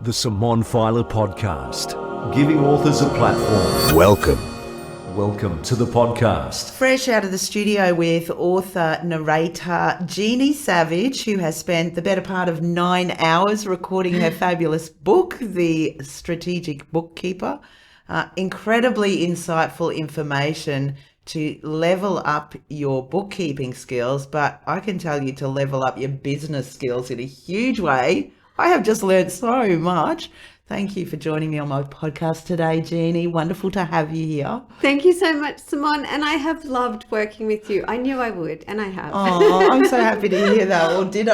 The Simone Feiler podcast, giving authors a platform. Welcome to the podcast. Fresh out of the studio with author, narrator Jeannie Savage, who has spent the better part of 9 hours recording her fabulous book, The Strategic Bookkeeper. Incredibly insightful information to level up your bookkeeping skills, but I can tell you to level up your business skills in a huge way. I have just learned so much. Thank you for joining me on my podcast today, Jeannie. Wonderful to have you here. Thank you so much, Simone. And I have loved working with you. I knew I would, and I have. Oh, I'm so happy to hear that. Well, ditto.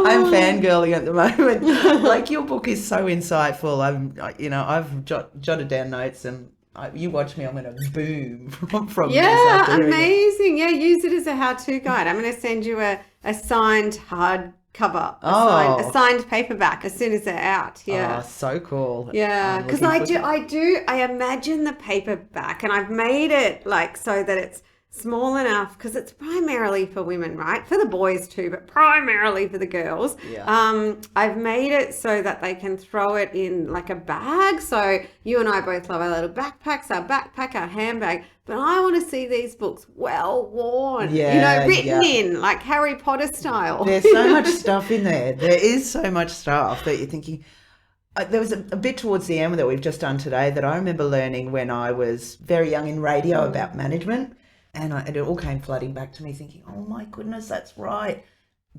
I'm fangirling at the moment. Like, your book is so insightful. I've jotted down notes, and you watch me, I'm going to boom from this. Yeah, amazing. Yeah, use it as a how-to guide. I'm going to send you a signed hardcover, a signed paperback as soon as they're out. Yeah. Oh, so cool. Yeah, because I imagine the paperback, and I've made it like so that it's small enough because it's primarily for women, right? For the boys too, but primarily for the girls. Yeah. I've made it so that they can throw it in like a bag. So you and I both love our little backpacks, our backpack, our handbag. But I want to see these books well worn, written in like Harry Potter style. There's so much stuff in there. There is so much stuff that you're thinking. There was a bit towards the end that we've just done today that I remember learning when I was very young in radio about management. And it all came flooding back to me thinking, oh my goodness, that's right.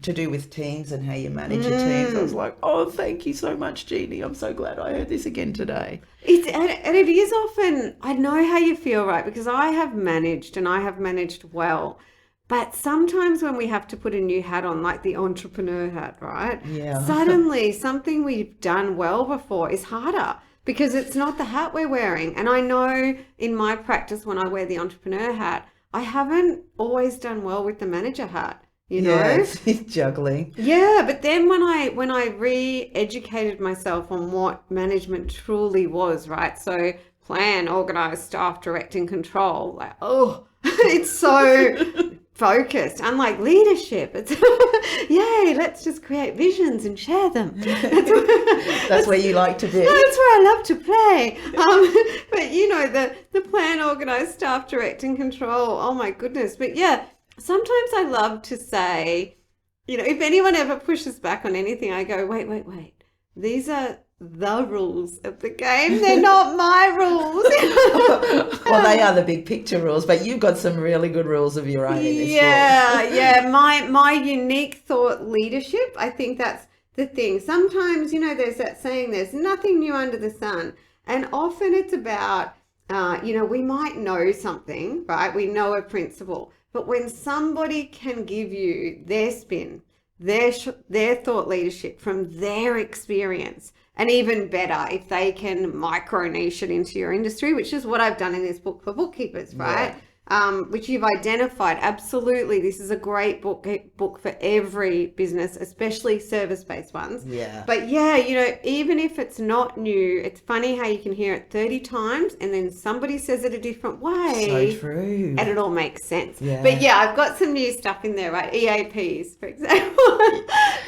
To do with teams and how you manage your teams. I was like, oh, thank you so much, Jeannie. I'm so glad I heard this again today. And it is often, I know how you feel, right? Because I have managed, and I have managed well. But sometimes when we have to put a new hat on, like the entrepreneur hat, right? Yeah. Suddenly something we've done well before is harder because it's not the hat we're wearing. And I know in my practice when I wear the entrepreneur hat, I haven't always done well with the manager hat, you know? Yeah, it's juggling. Yeah, but then when I re-educated myself on what management truly was, right? So plan, organize, staff, direct, and control. Like, it's so focused. Unlike leadership, it's yay, let's just create visions and share them. That's where you like to be. That's where I love to play. But you know, the plan, organize, staff, direct, and control. Oh my goodness. But yeah, sometimes I love to say, you know, if anyone ever pushes back on anything, I go, wait. These are the rules of the game. They're not my rules. Well, they are the big picture rules, but you've got some really good rules of your own in this book. Yeah. My unique thought leadership, I think that's the thing. Sometimes, you know, there's that saying, there's nothing new under the sun. And often it's about, we might know something, right? We know a principle. But when somebody can give you their spin, their thought leadership from their experience, and even better if they can micro niche it into your industry, which is what I've done in this book for bookkeepers, right? Yeah. Which you've identified. Absolutely, this is a great book for every business, especially service-based ones. Yeah. But yeah, you know, even if it's not new, it's funny how you can hear it 30 times and then somebody says it a different way. So true. And it all makes sense. Yeah. But yeah, I've got some new stuff in there, right? EAPs, for example.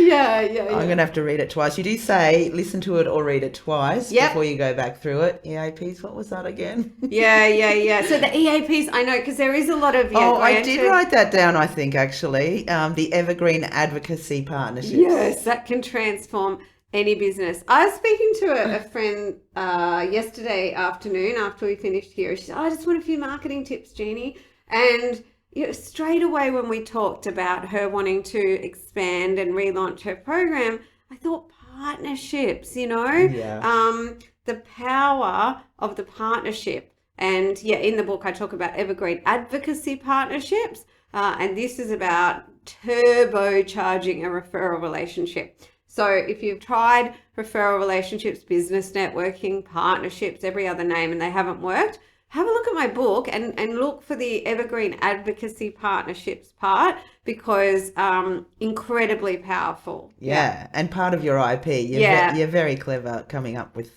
Yeah. I'm going to have to read it twice. You do say listen to it or read it twice before you go back through it. EAPs, what was that again? Yeah. So the EAPs, I know, because there is a lot of... I did write that down, I think, actually. The Evergreen Advocacy Partnerships. Yes, that can transform any business. I was speaking to a friend yesterday afternoon after we finished here. She said, I just want a few marketing tips, Jeannie. And straight away when we talked about her wanting to expand and relaunch her program, I thought partnerships, the power of the partnership. And yeah, in the book, I talk about Evergreen Advocacy Partnerships. And this is about turbocharging a referral relationship. So if you've tried referral relationships, business networking, partnerships, every other name, and they haven't worked, have a look at my book and look for the Evergreen Advocacy Partnerships part, because incredibly powerful. Yeah. And part of your IP. You're very clever coming up with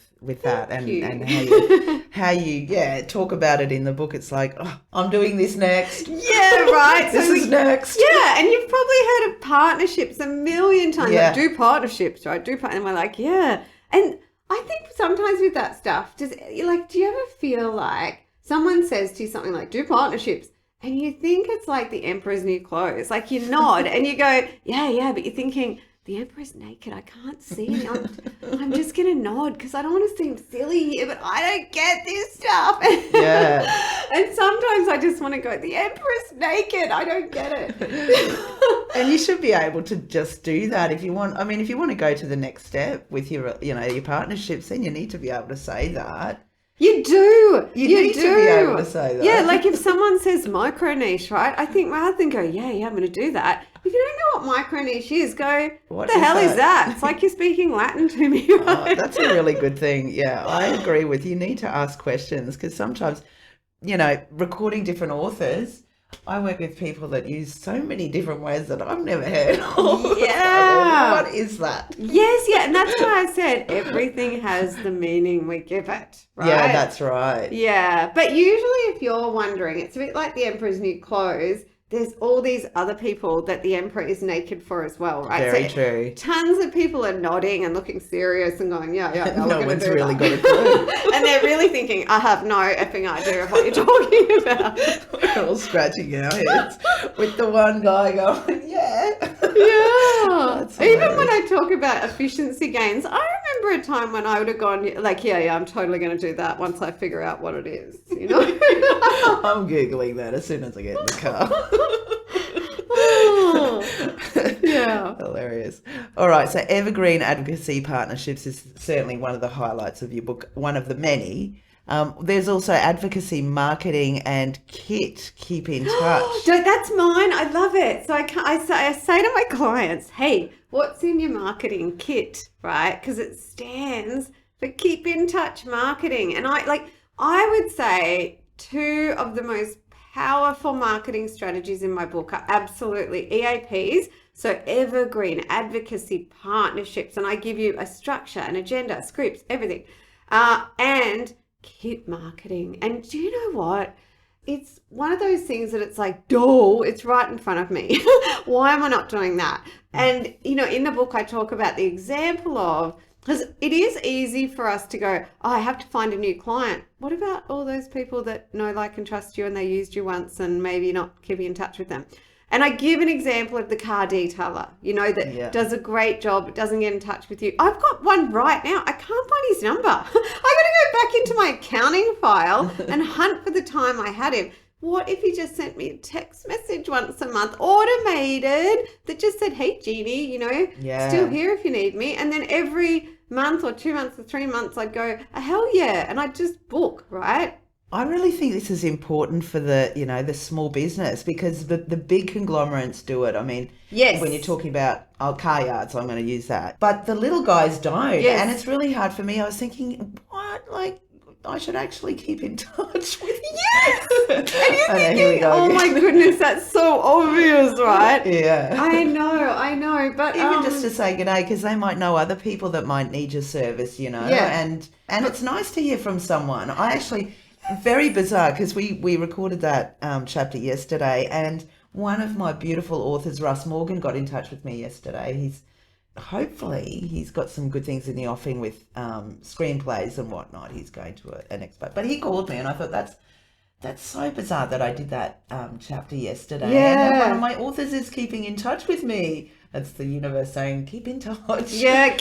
that. Thank and you. how you talk about it in the book. It's like, I'm doing this next. Yeah, right. This is next. Yeah, and you've probably heard of partnerships a million times. Yeah. Like, do partnerships, right? And we're like, yeah. And I think sometimes with that stuff, do you ever feel like someone says to you something like, do partnerships, and you think it's like the emperor's new clothes? Like, you nod and you go, yeah, but you're thinking, the emperor's naked. I can't see. I'm just going to nod because I don't want to seem silly here, but I don't get this stuff. Yeah. And sometimes I just want to go, the emperor's naked. I don't get it. And you should be able to just do that if you want. I mean, if you want to go to the next step with your partnerships, then you need to be able to say that. You do. You need to be able to say that. Yeah, like if someone says micro niche, right? I think rather than go, yeah, I'm going to do that. If you don't know what micro niche is, go, what the hell is that? It's like you're speaking Latin to me, right? Oh, that's a really good thing. Yeah, I agree with you. You need to ask questions because sometimes, recording different authors, I work with people that use so many different ways that I've never heard of. Yeah. What is that? Yes, yeah. And that's why I said everything has the meaning we give it, right? Yeah, that's right. Yeah. But usually if you're wondering, it's a bit like the emperor's new clothes. There's all these other people that the emperor is naked for as well, right? Very true. Tons of people are nodding and looking serious and going, yeah, no one's really got a clue. And they're really thinking, I have no effing idea of what you're talking about. We're all scratching our heads with the one guy going, yeah. Yeah. Even when I talk about efficiency gains, I remember a time when I would have gone like, yeah, I'm totally going to do that once I figure out what it is, I'm Googling that as soon as I get in the car. Yeah. Hilarious. All right, so Evergreen Advocacy Partnerships is certainly one of the highlights of your book, one of the many. There's also Advocacy Marketing and KIT, Keep in Touch. That's mine. I love it. So I say to my clients, hey, what's in your marketing kit, right? Because it stands for Keep in Touch Marketing. And I would say two of the most powerful marketing strategies in my book are absolutely EAPs, so Evergreen Advocacy Partnerships, and I give you a structure, an agenda, scripts, everything, and KIT marketing. And do you know what? It's one of those things that it's like, duh, it's right in front of me. Why am I not doing that? And, in the book, I talk about the example of, because it is easy for us to go, I have to find a new client. What about all those people that know, like, and trust you and they used you once and maybe not keeping in touch with them? And I give an example of the car detailer, that does a great job, doesn't get in touch with you. I've got one right now. I can't find his number. I got to go back into my accounting file and hunt for the time I had him. What if he just sent me a text message once a month, automated, that just said, hey, Jeannie, still here if you need me. And then every month or 2 months or 3 months, I'd go, hell yeah. And I'd just book, right? I really think this is important for the small business because the big conglomerates do it. I mean, yes. When you're talking about car yards, I'm going to use that. But the little guys don't. Yes. And it's really hard for me. I was thinking, what? I should actually keep in touch with you. Yes! And you're thinking, oh my goodness, that's so obvious, right? Yeah. I know. But even just to say good day, because they might know other people that might need your service, Yeah. And it's nice to hear from someone. I actually, very bizarre, because we recorded that chapter yesterday, and one of my beautiful authors, Russ Morgan, got in touch with me yesterday. Hopefully he's got some good things in the offing with screenplays and whatnot. He's going to an expo. But he called me and I thought that's so bizarre that I did that chapter yesterday. Yeah. And one of my authors is keeping in touch with me. That's the universe saying, keep in touch. Yeah,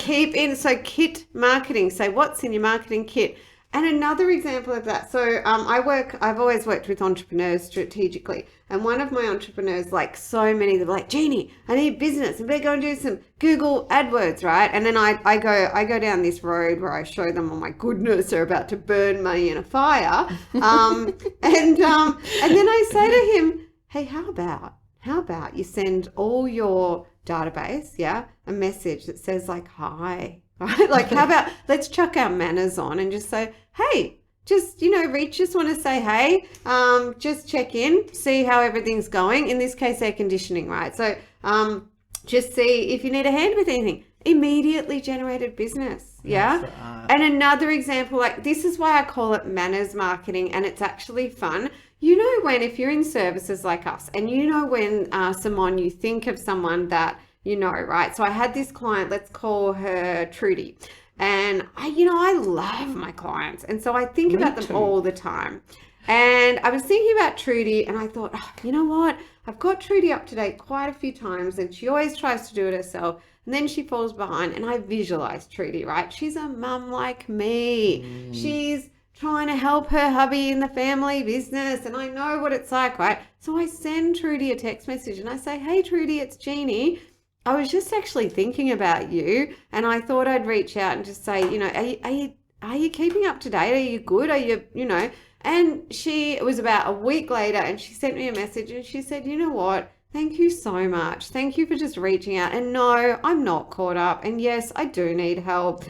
so KIT marketing. So what's in your marketing kit? And another example of that, so I've always worked with entrepreneurs strategically. And one of my entrepreneurs, like so many, they're like, Jeannie, I need business. And better go and do some Google AdWords, right? And then I go down this road where I show them, oh my goodness, they're about to burn money in a fire. And then I say to him, hey, how about you send all your database, a message that says like, hi. Right? Like, how about let's chuck our manners on and just say, hey, just, Reach just want to say, hey, just check in, see how everything's going. In this case, air conditioning, right? So just see if you need a hand with anything. Immediately generated business. Yeah. Right. And another example, like this is why I call it manners marketing, and it's actually fun. If you're in services like us and when, Simone, you think of someone that right? So I had this client, let's call her Trudy. And I love my clients. And so I think about them too. all the time. And I was thinking about Trudy and I thought, you know what? I've got Trudy up to date quite a few times and she always tries to do it herself. And then she falls behind and I visualize Trudy, right? She's a mum like me. She's trying to help her hubby in the family business and I know what it's like, right? So I send Trudy a text message and I say, hey, Trudy, it's Jeannie. I was just actually thinking about you and I thought I'd reach out and just say, are you keeping up to date? Are you good? Are you, And it was about a week later and she sent me a message and she said, you know what? Thank you so much. Thank you for just reaching out. And no, I'm not caught up. And yes, I do need help.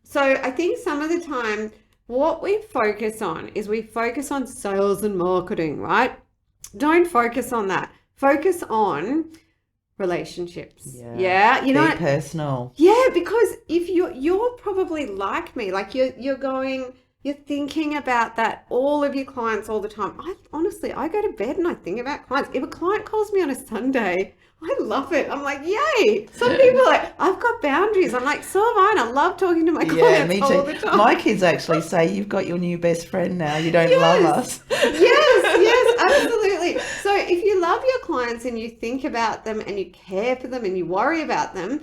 So I think some of the time what we focus on is we focus on sales and marketing, right? Don't focus on that. Focus on relationships. Yeah. Be personal. Yeah, because if you're probably like me, like you're thinking about that, all of your clients all the time. I go to bed and I think about clients. If a client calls me on a Sunday, I love it. I'm like, yay. Some people are like, I've got boundaries. I'm like, so have I. And I love talking to my clients me too. all the time. My kids actually say, you've got your new best friend now. You don't love us. Yes, absolutely. So if you love your clients and you think about them and you care for them and you worry about them,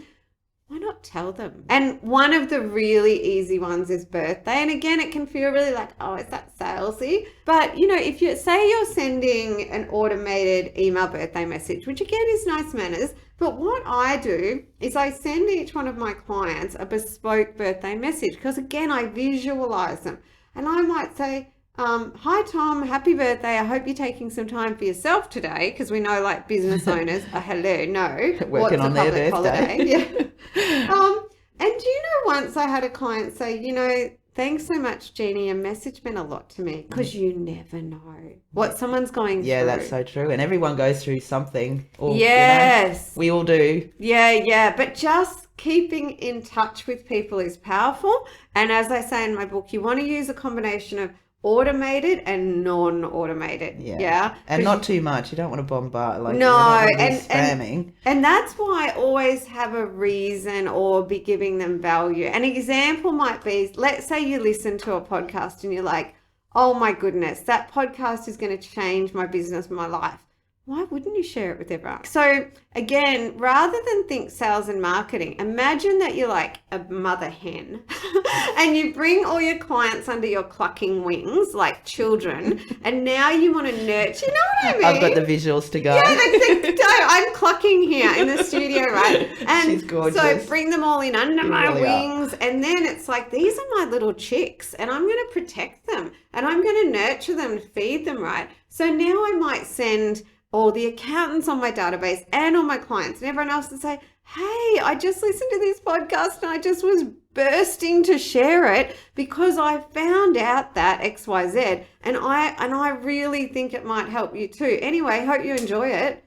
why not tell them? And one of the really easy ones is birthday. And again, it can feel really like, oh, is that salesy? But, if you say you're sending an automated email birthday message, which again is nice manners, but what I do is I send each one of my clients a bespoke birthday message because again, I visualize them. And I might say, hi, Tom, happy birthday. I hope you're taking some time for yourself today because we know like business owners are working on their birthday. Holiday. Yeah. And do you know, once I had a client say, thanks so much, Jeannie. A message meant a lot to me because you never know what someone's going through. Yeah, that's so true. And everyone goes through something. Or, yes. We all do. Yeah. But just keeping in touch with people is powerful. And as I say in my book, you want to use a combination of automated and non-automated. Yeah. And not too much. You don't want to bombard spamming. And that's why I always have a reason or be giving them value. An example might be, let's say you listen to a podcast and you're like, oh my goodness, that podcast is going to change my business, my life. Why wouldn't you share it with everyone? So again, rather than think sales and marketing, imagine that you're like a mother hen and you bring all your clients under your clucking wings like children and now you want to nurture. You know what I mean? I've got the visuals to go. Yeah, I'm clucking here in the studio, right? And she's gorgeous. So bring them all in under my wings and then it's like, these are my little chicks and I'm going to protect them and I'm going to nurture them and feed them, right? So now I might send all the accountants on my database and all my clients and everyone else to say, hey, I just listened to this podcast and I just was bursting to share it because I found out that XYZ and I really think it might help you too. Anyway, hope you enjoy it.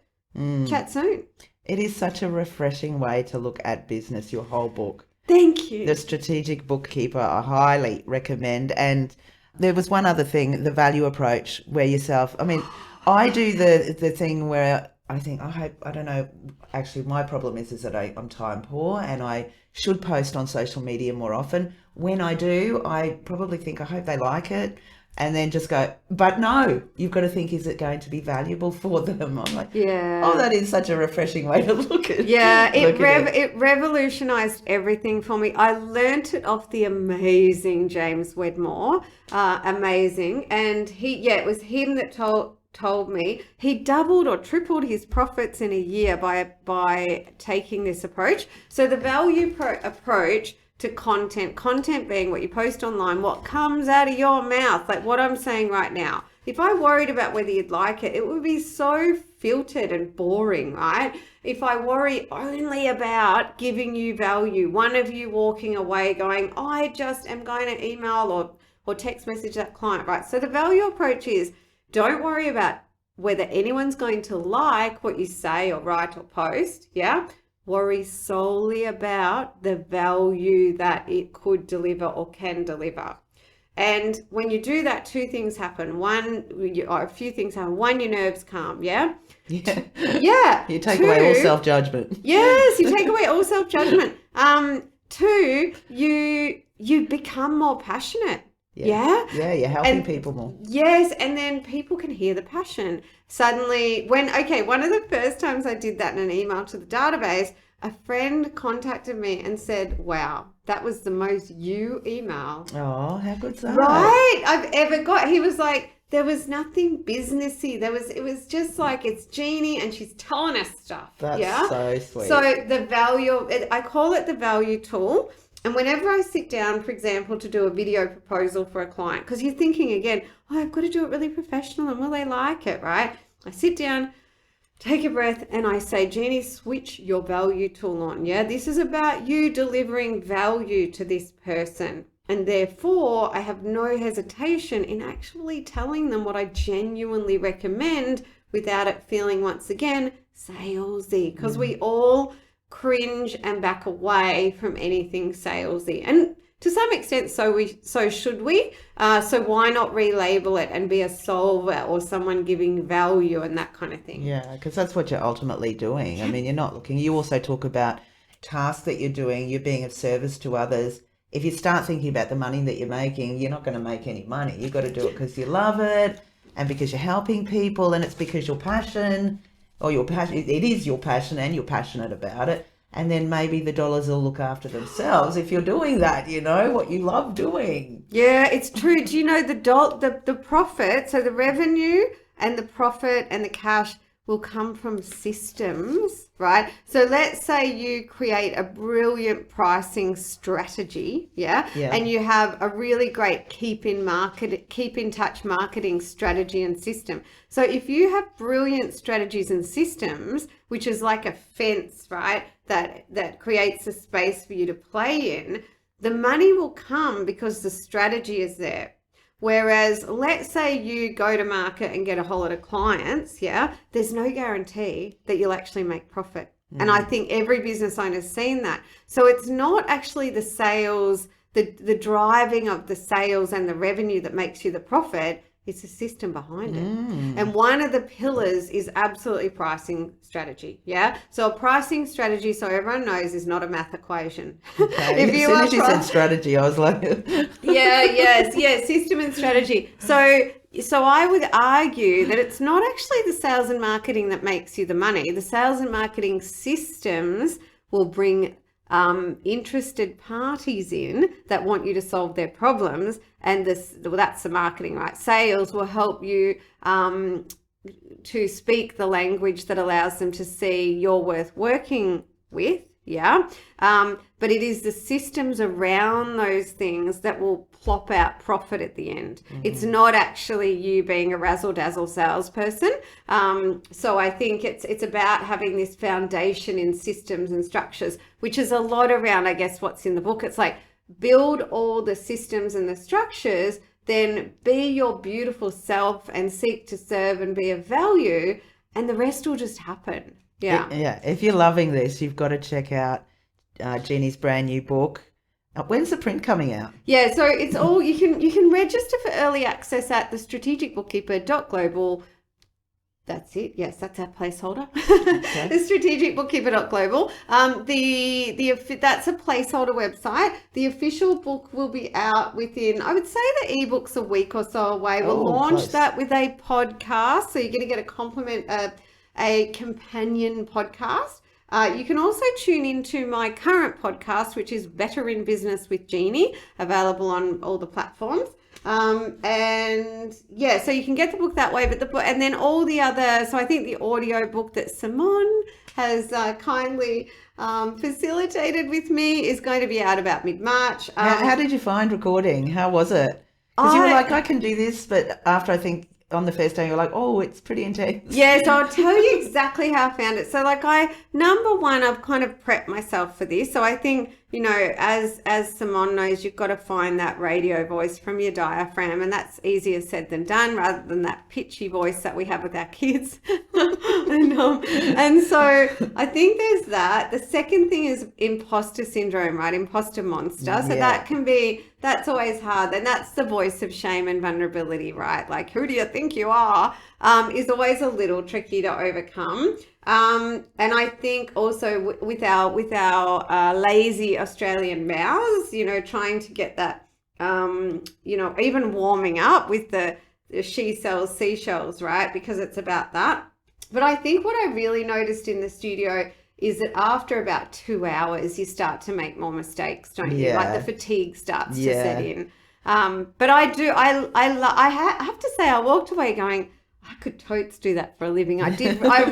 Chat soon. It is such a refreshing way to look at business, your whole book. Thank you. The Strategic Bookkeeper, I highly recommend. And there was one other thing, the value approach, where I do the thing where I think, I don't know, actually my problem is that I'm time poor and I should post on social media more often. When I do, I probably think, I hope they like it. And then just go, but no, you've got to think, is it going to be valuable for them? I'm like, that is such a refreshing way to look at it. Yeah, it revolutionized everything for me. I learnt it off the amazing James Wedmore, amazing. And it was him that told me he doubled or tripled his profits in a year by taking this approach. So the value approach to content being what you post online, what comes out of your mouth, like what I'm saying right now. If I worried about whether you'd like it, it would be so filtered and boring, right? If I worry only about giving you value, one of you walking away going, I just am going to email or text message that client, right? So the value approach is, don't worry about whether anyone's going to like what you say or write or post, yeah? Worry solely about the value that it could deliver or can deliver. And when you do that, two things happen. A few things happen. One, your nerves calm, yeah? Yeah. You take away all self-judgment. Yes, you take away all self-judgment. Two, you become more passionate. Yeah. Yeah, you're helping people more. Yes, and then people can hear the passion. Suddenly, one of the first times I did that in an email to the database, a friend contacted me and said, wow, that was the most you email. Oh, how good's that? Right, I've ever got. He was like, there was nothing businessy. It was just like, it's Jeannie and she's telling us stuff. That's so sweet. So the value, I call it the value tool. And whenever I sit down, for example, to do a video proposal for a client, because you're thinking again, I've got to do it really professional and will they like it, right? I sit down, take a breath, and I say, Jeannie, switch your value tool on. Yeah, this is about you delivering value to this person. And therefore, I have no hesitation in actually telling them what I genuinely recommend without it feeling, once again, salesy. Because we all cringe and back away from anything salesy, and to some extent so should we, so why not relabel it and be a solver or someone giving value and that kind of thing? Yeah, because that's what you're ultimately doing. I mean, you're not looking, you also talk about tasks that you're doing, you're being of service to others. If you start thinking about the money that you're making, you're not going to make any money. You've got to do it because you love it and because you're helping people, and it's because your passion, or your passion, it is your passion and you're passionate about it. And then maybe the dollars will look after themselves if you're doing that, what you love doing. Yeah, it's true. Do you know the profit, so the revenue and the profit and the cash will come from systems, right? So let's say you create a brilliant pricing strategy, and you have a really great keep in touch marketing strategy and system. So if you have brilliant strategies and systems, which is like a fence, right, that creates a space for you to play in, the money will come because the strategy is there. Whereas let's say you go to market and get a whole lot of clients, there's no guarantee that you'll actually make profit. And I think every business owner's seen that. So it's not actually the sales, the driving of the sales and the revenue that makes you the profit. It's the system behind it. And one of the pillars is absolutely pricing strategy. Yeah. So a pricing strategy, so everyone knows, is not a math equation. Okay. As soon as you said strategy, I was like, system and strategy. So I would argue that it's not actually the sales and marketing that makes you the money. The sales and marketing systems will bring interested parties in that want you to solve their problems, and that's the marketing, right? Sales will help you to speak the language that allows them to see you're worth working with, but it is the systems around those things that will plop out profit at the end. It's not actually you being a razzle-dazzle salesperson. So I think it's about having this foundation in systems and structures, which is a lot around, I guess, what's in the book. It's like, build all the systems and the structures, then be your beautiful self and seek to serve and be of value, and the rest will just happen. Yeah. If you're loving this, you've got to check out Jeannie's brand new book. When's the print coming out? Yeah, so it's all, you can register for early access at the strategicbookkeeper.global. That's it. Yes, that's our placeholder. Okay. The strategicbookkeeper.global. That's a placeholder website. The official book will be out within, I would say, the ebook's a week or so away. We'll launch that with a podcast, so you're going to get a companion podcast. You can also tune into my current podcast, which is Better in Business with Jeannie, available on all the platforms. So you can get the book that way, and then all the other, so I think the audiobook that Simone has kindly facilitated with me is going to be out about mid-March. How did you find recording? How was it? Because you were like, I can do this, but after I think on the first day you're like, oh, it's pretty intense. Yeah, so I'll tell you exactly how I found it. So number one, I've kind of prepped myself for this. So I think, as Simone knows, you've got to find that radio voice from your diaphragm, and that's easier said than done, rather than that pitchy voice that we have with our kids. And so I think there's that. The second thing is imposter syndrome, right? Imposter monster. So that's always hard. And that's the voice of shame and vulnerability, right? Like, who do you think you are? Is always a little tricky to overcome. And I think also with our lazy Australian mouths, trying to get that, even warming up with the she sells seashells, right? Because it's about that. But I think what I really noticed in the studio is that after about 2 hours, you start to make more mistakes, don't you? Like the fatigue starts to set in. But I have to say, I walked away going, I could totes do that for a living. I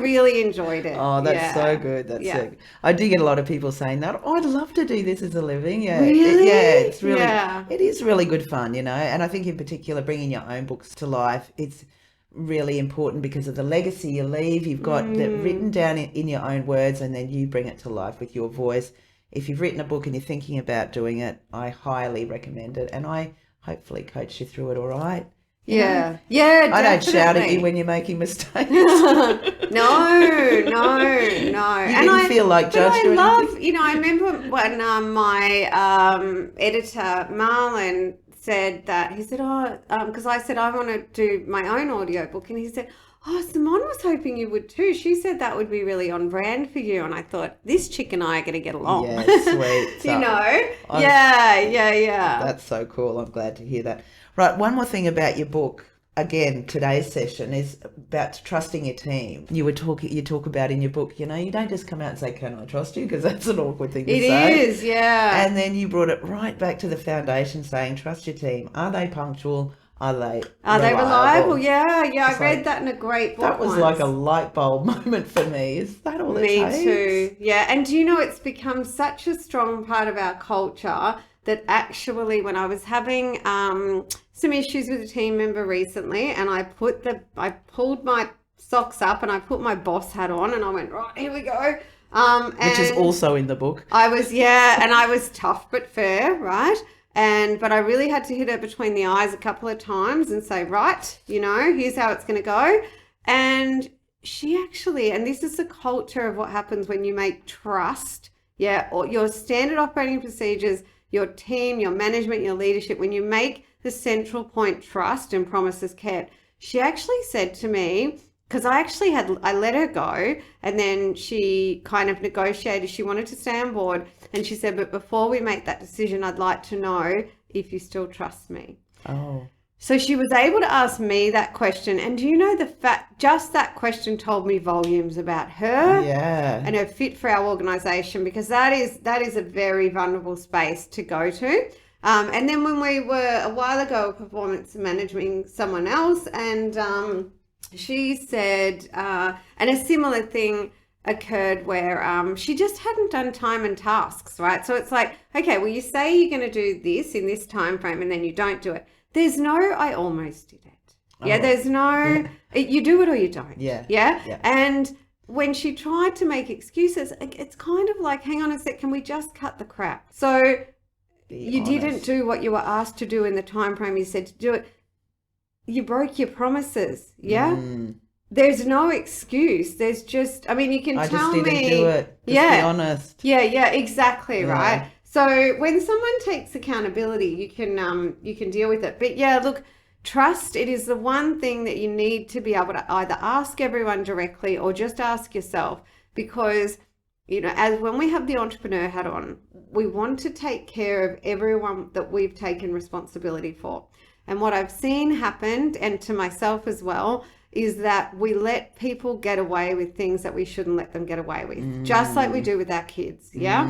really enjoyed it. Oh, that's so good. That's so good. I do get a lot of people saying that. Oh, I'd love to do this as a living. Yeah. Really? It's really, it is really good fun, and I think in particular, bringing your own books to life, it's really important because of the legacy you leave. You've got that written down in your own words, and then you bring it to life with your voice. If you've written a book and you're thinking about doing it, I highly recommend it. And I hopefully coach you through it all right. Yeah, I don't shout at you when you're making mistakes. No. You didn't feel like judged or anything? I remember when my editor, Marlon, said that, he said, because I said, I want to do my own audiobook. And he said, Simone was hoping you would too. She said that would be really on brand for you. And I thought, this chick and I are going to get along. Yeah, sweet. Yeah. That's so cool. I'm glad to hear that. Right, one more thing about your book. Again, today's session is about trusting your team. You talk about in your book, you don't just come out and say, can I trust you? Because that's an awkward thing to say. It is, yeah. And then you brought it right back to the foundation saying, trust your team. Are they punctual? Are they reliable? Yeah. I read that in a great book. That was like a light bulb moment for me. Is that all it takes? Me too. Yeah. And do you know, it's become such a strong part of our culture that actually when I was having some issues with a team member recently, and I pulled my socks up and I put my boss hat on and I went, right, here we go. Which is also in the book. I was tough but fair, right? But I really had to hit her between the eyes a couple of times and say, right, here's how it's going to go. And she actually, and this is the culture of what happens when you make trust, or your standard operating procedures, your team, your management, your leadership, when you make the central point trust and promises kept. She actually said to me, because I let her go, and then she kind of negotiated. She wanted to stay on board, and she said, but before we make that decision, I'd like to know if you still trust me. Oh. So she was able to ask me that question. And do you know just that question told me volumes about her and her fit for our organisation, because that is a very vulnerable space to go to. And then when we were a while ago performance managing someone else, and she said, and a similar thing occurred where she just hadn't done time and tasks, right? So it's like, okay, well, you say you're going to do this in this time frame and then you don't do it. There's no, I almost did it. Yeah, there's no, you do it or you don't. Yeah. And when she tried to make excuses, it's kind of like, hang on a sec, can we just cut the crap? So you didn't do what you were asked to do in the time frame you said to do it. You broke your promises. Yeah. There's no excuse. There's just, you can tell me. I just didn't do it. Just be honest. Yeah, exactly, right? So when someone takes accountability, you can deal with it. But yeah, look, trust, it is the one thing that you need to be able to either ask everyone directly or just ask yourself, because, as when we have the entrepreneur hat on, we want to take care of everyone that we've taken responsibility for. And what I've seen happen, and to myself as well, is that we let people get away with things that we shouldn't let them get away with, just like we do with our kids. Yeah.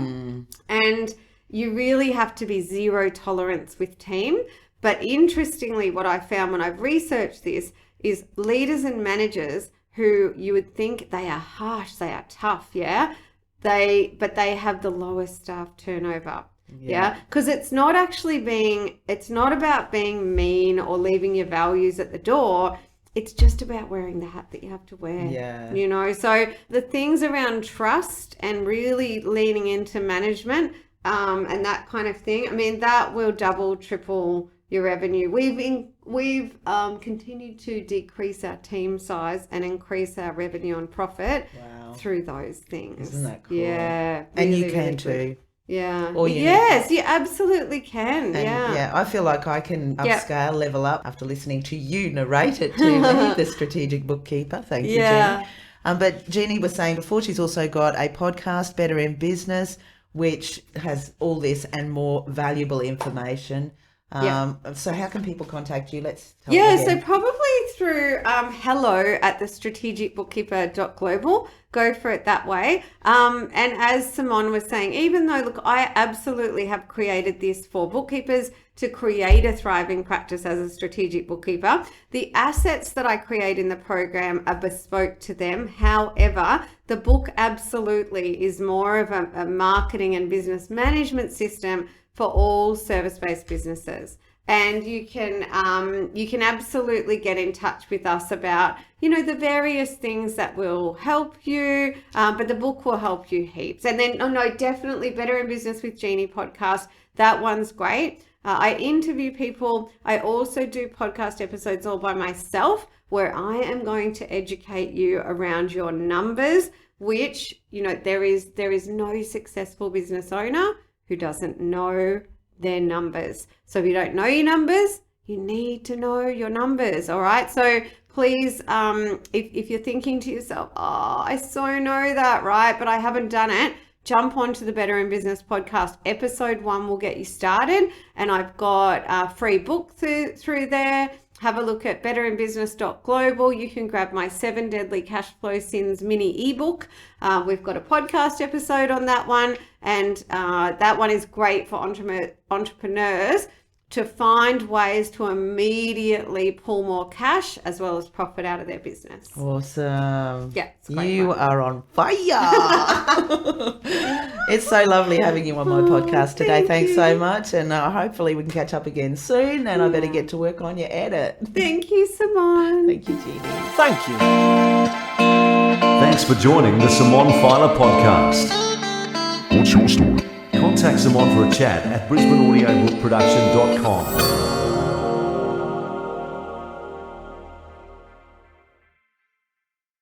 And you really have to be zero tolerance with team. But interestingly, what I found when I've researched this is leaders and managers who you would think they are harsh, they are tough. Yeah. But they have the lowest staff turnover. Yeah. Because it's not about being mean or leaving your values at the door. It's just about wearing the hat that you have to wear. Yeah. So the things around trust and really leaning into management and that kind of thing, that will double, triple your revenue. We've continued to decrease our team size and increase our revenue and profit through those things. Isn't that cool? Yeah. And really, you can too. Yeah. Yes, you absolutely can. And I feel like I can upscale, level up after listening to you narrate it to me, the Strategic Bookkeeper. Thank you, Jeannie. But Jeannie was saying before, she's also got a podcast, Better in Business, which has all this and more valuable information. So how can people contact you? Let's tell them so again. probably through hello at the strategicbookkeeper.global. Go for it that way. And as Simone was saying, even though, look, I absolutely have created this for bookkeepers to create a thriving practice as a strategic bookkeeper, the assets that I create in the program are bespoke to them. However, the book absolutely is more of a marketing and business management system for all service-based businesses. And you can absolutely get in touch with us about, the various things that will help you, but the book will help you heaps. And then, definitely Better in Business with Jeannie podcast. That one's great. I interview people. I also do podcast episodes all by myself where I am going to educate you around your numbers, which, there is no successful business owner who doesn't know their numbers. So if you don't know your numbers, you need to know your numbers. All right. So please, if you're thinking to yourself, I so know that, right, but I haven't done it, jump onto the Better in Business podcast. Episode 1 will get you started. And I've got a free book through there. Have a look at betterinbusiness.global. You can grab my 7 Deadly Cash Flow Sins mini ebook. We've got a podcast episode on that one. And that one is great for entrepreneurs to find ways to immediately pull more cash as well as profit out of their business. Awesome. Yeah, it's great. You are on fire. It's so lovely having you on my podcast today. Thanks so much. And hopefully we can catch up again soon. And I better get to work on your edit. Thank you, Simone. Thank you, Jeannie. Thank you. Thanks for joining the Simone Feiler podcast. What's your story? Contact Simone for a chat at brisbaneaudiobookproduction.com.